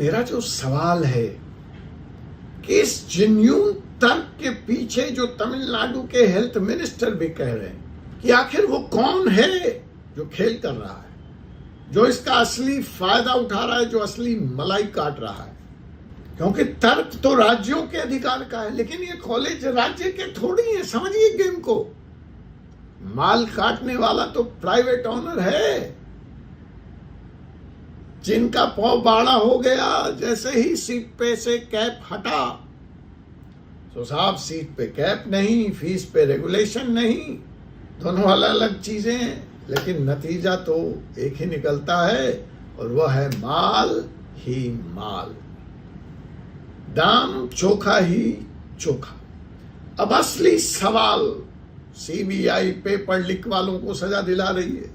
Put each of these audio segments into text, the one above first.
मेरा जो सवाल है कि इस जेन्युइन तर्क के पीछे जो तमिलनाडु के हेल्थ मिनिस्टर भी कह रहे हैं कि आखिर वो कौन है जो खेल कर रहा है, जो इसका असली फायदा उठा रहा है, जो असली मलाई काट रहा है। क्योंकि तर्क तो राज्यों के अधिकार का है, लेकिन ये कॉलेज राज्य के थोड़ी है। समझिए गेम को। माल काटने वाला तो प्राइवेट ओनर है, जिनका पौ बाड़ा हो गया जैसे ही सीट पे से कैप हटा। तो साहब, सीट पे कैप नहीं, फीस पे रेगुलेशन नहीं, दोनों अलग अलग चीजें हैं, लेकिन नतीजा तो एक ही निकलता है, और वह है माल ही माल, दाम चोखा ही चोखा। अब असली सवाल, सीबीआई पेपर लीक वालों को सजा दिला रही है,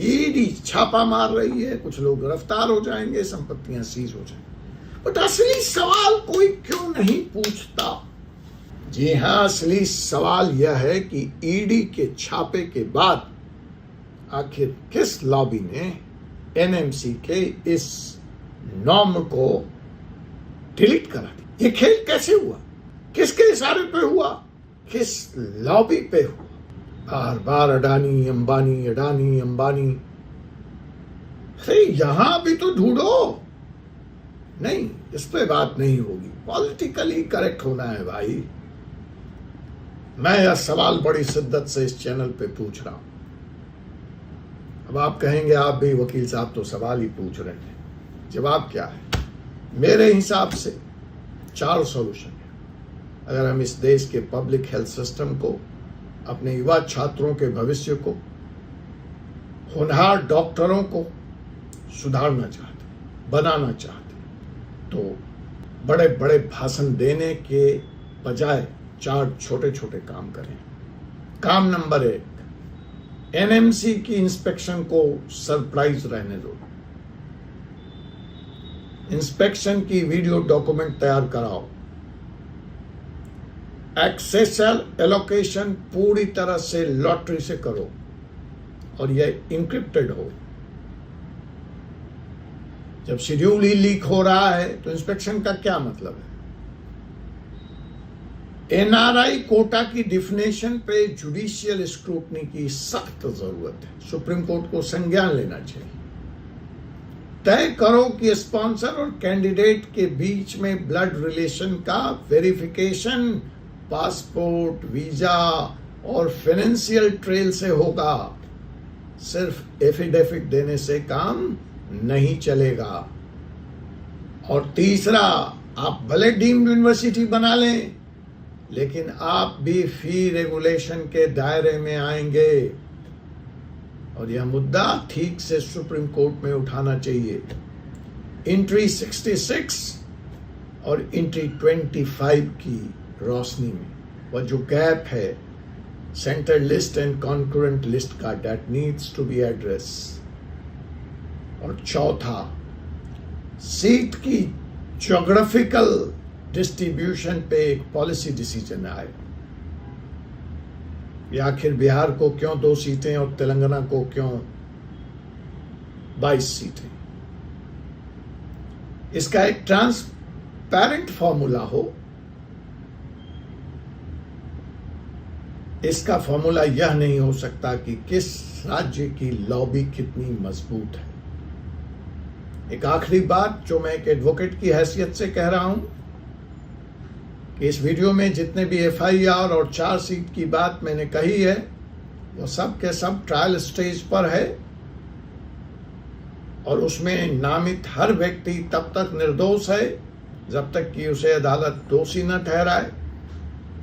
ईडी छापा मार रही है, कुछ लोग गिरफ्तार हो जाएंगे, संपत्तियां सीज हो जाएंगी, बट असली सवाल कोई क्यों नहीं पूछता? जी हां, असली सवाल यह है कि ईडी के छापे के बाद आखिर किस लॉबी ने एनएमसी के इस नॉर्म को डिलीट करा दिया? ये खेल कैसे हुआ? किसके इशारे पे हुआ? किस लॉबी पे हुआ? बार बार अडानी अंबानी, अडानी अंबानी। अरे यहां भी तो ढूंढो। नहीं, इस पे बात नहीं होगी, पॉलिटिकली करेक्ट होना है भाई। मैं यह सवाल बड़ी शिद्दत से इस चैनल पे पूछ रहा हूं। अब आप कहेंगे आप भी वकील साहब तो सवाल ही पूछ रहे हैं। जवाब क्या है? मेरे हिसाब से 4 सॉल्यूशन है। अगर हम इस देश के पब्लिक हेल्थ सिस्टम को, अपने युवा छात्रों के भविष्य को, होनहार डॉक्टरों को सुधारना चाहते, बनाना चाहते, तो बड़े बड़े भाषण देने के बजाय 4 छोटे छोटे काम करें। काम नंबर 1, एनएमसी की इंस्पेक्शन को सरप्राइज रहने दो। इंस्पेक्शन की वीडियो डॉक्यूमेंट तैयार कराओ। एक्सेसल एलोकेशन पूरी तरह से लॉटरी से करो, और यह इंक्रिप्टेड हो। जब शेड्यूल ही लीक हो रहा है तो इंस्पेक्शन का क्या मतलब है? एनआरआई कोटा की डिफिनेशन पे जुडिशियल स्क्रूटनी की सख्त जरूरत है। सुप्रीम कोर्ट को संज्ञान लेना चाहिए। तय करो कि स्पॉन्सर और कैंडिडेट के बीच में ब्लड रिलेशन का वेरिफिकेशन पासपोर्ट, वीजा और फाइनेंशियल ट्रेल से होगा। सिर्फ एफिडेविट देने से काम नहीं चलेगा। और तीसरा, आप भले डीम्ड यूनिवर्सिटी बना लें, लेकिन आप भी फी रेगुलेशन के दायरे में आएंगे, और यह मुद्दा ठीक से सुप्रीम कोर्ट में उठाना चाहिए। एंट्री 66 और एंट्री 25 की रोशनी में वह जो गैप है centre list and concurrent list का, that needs to be address. और चौथा, सीट की ज्योग्राफिकल डिस्ट्रीब्यूशन पे एक पॉलिसी डिसीजन आए। या आखिर बिहार को क्यों 2 सीटें और तेलंगाना को क्यों 22 सीटें? इसका एक ट्रांसपेरेंट फॉर्मूला हो। इसका फॉर्मूला यह नहीं हो सकता कि किस राज्य की लॉबी कितनी मजबूत है। एक आखिरी बात जो मैं एक एडवोकेट की हैसियत से कह रहा हूं, कि इस वीडियो में जितने भी एफआईआर और चार्जशीट की बात मैंने कही है, वो सब के सब ट्रायल स्टेज पर है, और उसमें नामित हर व्यक्ति तब तक निर्दोष है जब तक कि उसे अदालत दोषी न ठहराए।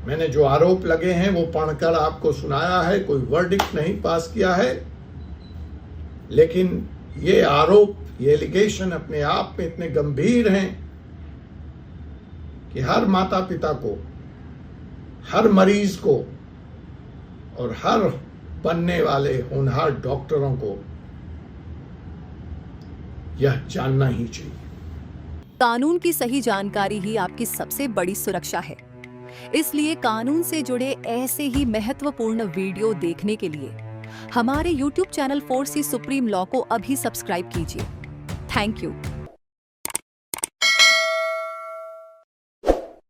मैंने जो आरोप लगे हैं वो पढ़कर आपको सुनाया है, कोई वर्डिक्ट नहीं पास किया है, लेकिन ये आरोप, ये एलिगेशन अपने आप में इतने गंभीर हैं कि हर माता पिता को, हर मरीज को और हर बनने वाले होनहार डॉक्टरों को यह जानना ही चाहिए। कानून की सही जानकारी ही आपकी सबसे बड़ी सुरक्षा है। इसलिए कानून से जुड़े ऐसे ही महत्वपूर्ण वीडियो देखने के लिए हमारे YouTube channel 4C supreme law को अभी सब्सक्राइब कीजिए। Thank you.